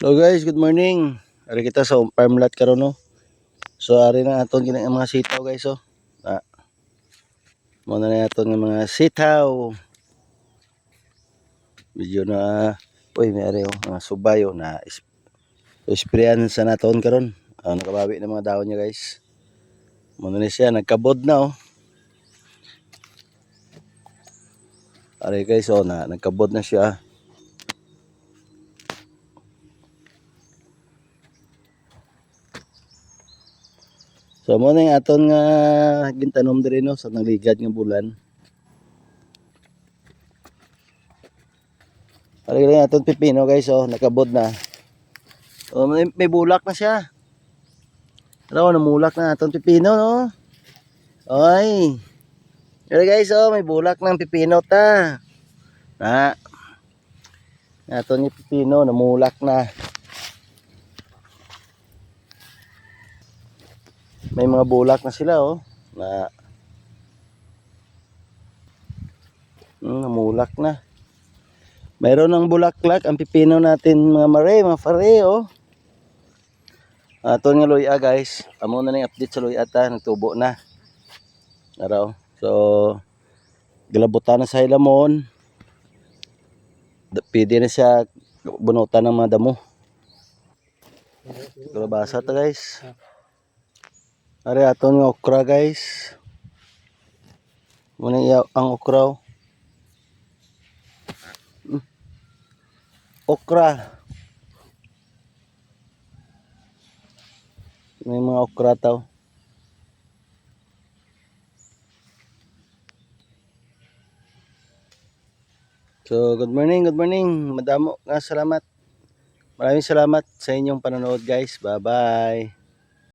Hello guys, good morning. Ari kita sa farm lot karon no. So ari na aton gina mga sitaw guys oh. Mo na aton nga mga sitaw. Medyo na uy may ari oh mga subayo na isprayan sa naton karon. Nakabawi na mga dahon niya guys. Mo na siya nagkabod na oh. Ari guys oh na nagkabod na siya. So mo na yung aton nga gintanom diri no sa nagligad nga bulan. Ari lang aton pipino guys oh, nakabod na. Oh, may bulak na siya. Ano namulak na aton pipino no. Oy. Ari guys oh, may bulak ng pipino ta. Na. Aton yung pipino namulak na. May mga bulak na sila oh. Na namulak na. Mayroon ng bulaklak ang pipino natin mga mare, mga pare oh. Aton nga luya guys. Amo na ning update sa luya ta, nagtubo na. Araw. So gilabutan na sa hilamon. Pwede na siya bunutan ng mga damo. Kalabasa ta guys. Ari aton nga okra guys. Muna ang okra. Okra. May mga okra taw. So good morning, good morning. Madamo nga salamat. Maraming salamat sa inyong panonood guys. Bye bye.